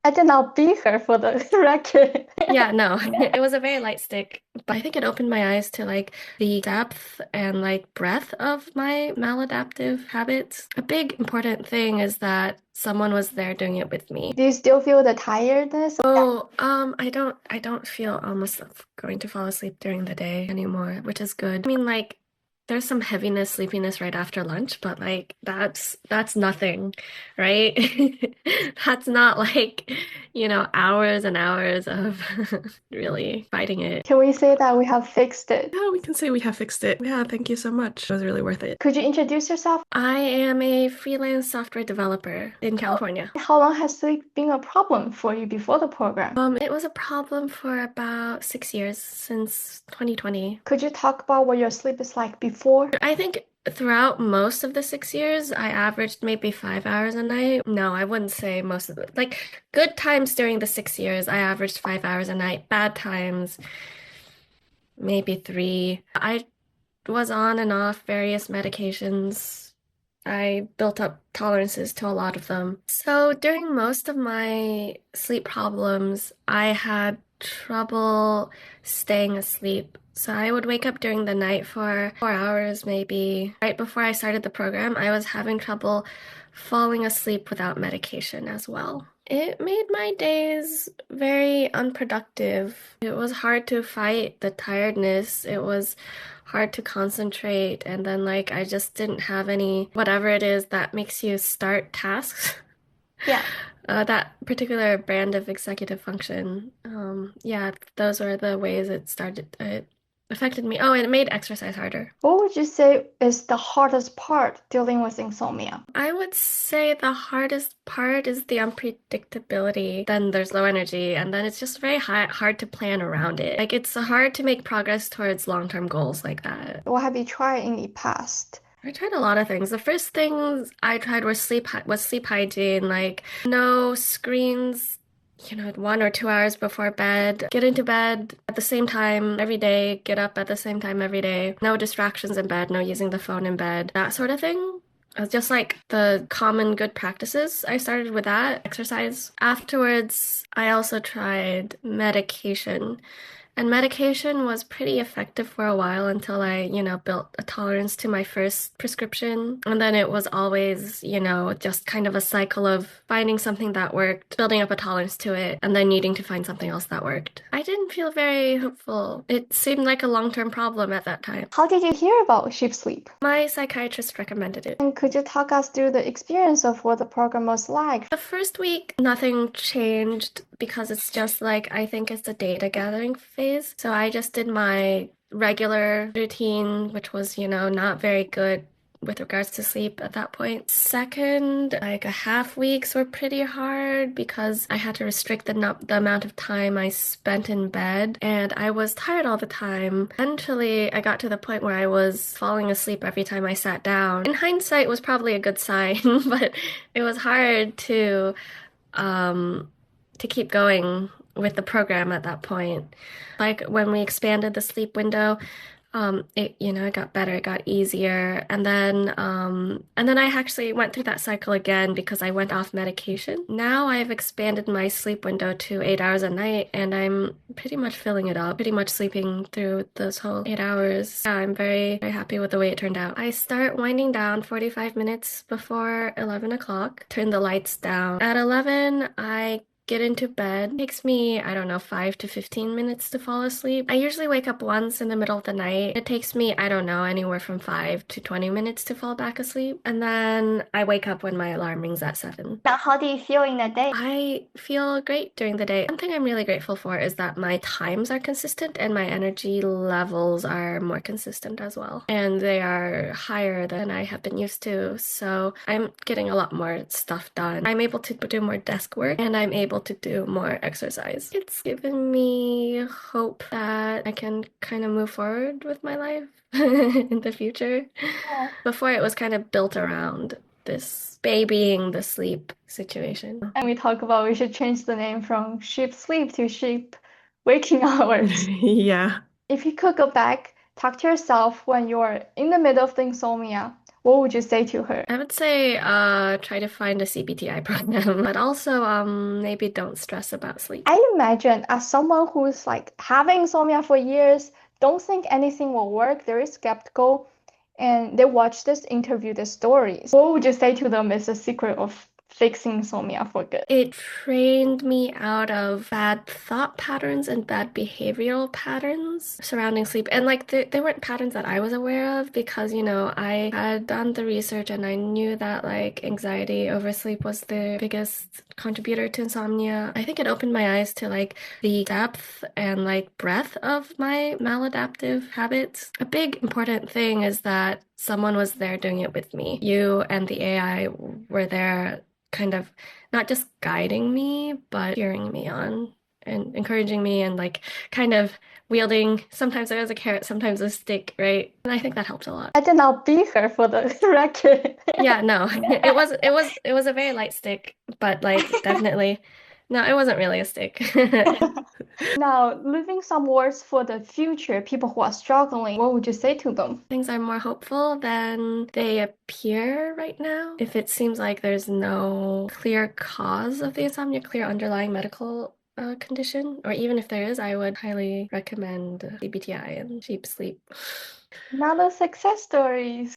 I did not beat her for the record. Yeah, no, it was a very light stick, but I think it opened my eyes to like the depth and like breadth of my maladaptive habits. A big important thing is that someone was there doing it with me. Do you still feel the tiredness? Oh, I don't feel almost going to fall asleep during the day anymore, which is good. I mean, like, there's some heaviness, sleepiness right after lunch, but like that's nothing, right? That's not like, hours and hours of really fighting it. Can we say that we have fixed it? Yeah, we can say we have fixed it. Yeah, thank you so much. It was really worth it. Could you introduce yourself? I am a freelance software developer in California. How long has sleep been a problem for you before the program? It was a problem for about 6 years since 2020. Could you talk about what your sleep is like before? I think throughout most of the 6 years, I averaged maybe 5 hours a night. No, I wouldn't say most of it. Like good times during the 6 years, I averaged 5 hours a night. Bad times, maybe three. I was on and off various medications. I built up tolerances to a lot of them. So during most of my sleep problems, I had trouble staying asleep. So I would wake up during the night for 4 hours, maybe. Right before I started the program, I was having trouble falling asleep without medication as well. It made my days very unproductive. It was hard to fight the tiredness. It was hard to concentrate. And then, like, I just didn't have any, whatever it is that makes you start tasks. Yeah. That particular brand of executive function. Yeah, those were the ways it affected me. Oh, and it made exercise harder. What would you say is the hardest part dealing with insomnia? I would say the hardest part is the unpredictability. Then there's low energy, and then it's just very hard to plan around it. Like it's hard to make progress towards long-term goals like that. What have you tried in the past? I tried a lot of things. The first things I tried were sleep hygiene, like no screens, 1 or 2 hours before bed. Get into bed at the same time every day. Get up at the same time every day. No distractions in bed. No using the phone in bed. That sort of thing. Just like the common good practices. I started with that, exercise. Afterwards, I also tried medication. And medication was pretty effective for a while until I, built a tolerance to my first prescription. And then it was always, just kind of a cycle of finding something that worked, building up a tolerance to it, and then needing to find something else that worked. I didn't feel very hopeful. It seemed like a long-term problem at that time. How did you hear about Sheep Sleep? My psychiatrist recommended it. And could you talk us through the experience of what the program was like? The first week, nothing changed because it's just like, I think it's a data gathering phase. So I just did my regular routine, which was, not very good with regards to sleep at that point. Second, like a half weeks were pretty hard because I had to restrict the amount of time I spent in bed and I was tired all the time. Eventually, I got to the point where I was falling asleep every time I sat down. In hindsight, it was probably a good sign, but it was hard um, to keep going with the program at that point. Like when we expanded the sleep window, it got better, it got easier. And then I actually went through that cycle again because I went off medication. Now I've expanded my sleep window to 8 hours a night and I'm pretty much filling it up, pretty much sleeping through those whole 8 hours. Yeah, I'm very, very happy with the way it turned out. I start winding down 45 minutes before 11 o'clock, turn the lights down. At 11, I get into bed. It takes me, I don't know, 5 to 15 minutes to fall asleep. I usually wake up once in the middle of the night. It takes me, I don't know, anywhere from 5 to 20 minutes to fall back asleep. And then I wake up when my alarm rings at 7. Now, how do you feel in the day? I feel great during the day. One thing I'm really grateful for is that my times are consistent and my energy levels are more consistent as well. And they are higher than I have been used to. So I'm getting a lot more stuff done. I'm able to do more desk work and I'm able to do more exercise. It's given me hope that I can kind of move forward with my life in the future. Yeah. Before it was kind of built around this babying the sleep situation. And we talk about we should change the name from Sheep Sleep to Sheep Waking Hours. Yeah. If you could go back, talk to yourself when you're in the middle of the insomnia, What would you say to her? I would say try to find a CBTI program, but also maybe don't stress about sleep. I imagine as someone who's like having insomnia for years, don't think anything will work, very skeptical, and they watch this interview, the stories. What would you say to them is the secret of fixing insomnia for good? It trained me out of bad thought patterns and bad behavioral patterns surrounding sleep. And like they weren't patterns that I was aware of because, I had done the research and I knew that like anxiety over sleep was the biggest contributor to insomnia. I think it opened my eyes to like the depth and like breadth of my maladaptive habits. A big important thing is that someone was there doing it with me. You and the AI were there kind of not just guiding me, but cheering me on and encouraging me and like kind of wielding sometimes there was a carrot, sometimes a stick, right? And I think that helped a lot. I did not beat her for the record. Yeah, no. It was a very light stick, but like definitely no, it wasn't really a stick. Now, leaving some words for the future, people who are struggling, what would you say to them? Things are more hopeful than they appear right now. If it seems like there's no clear cause of the insomnia, clear underlying medical condition, or even if there is, I would highly recommend CBTI and cheap sleep. Another success stories.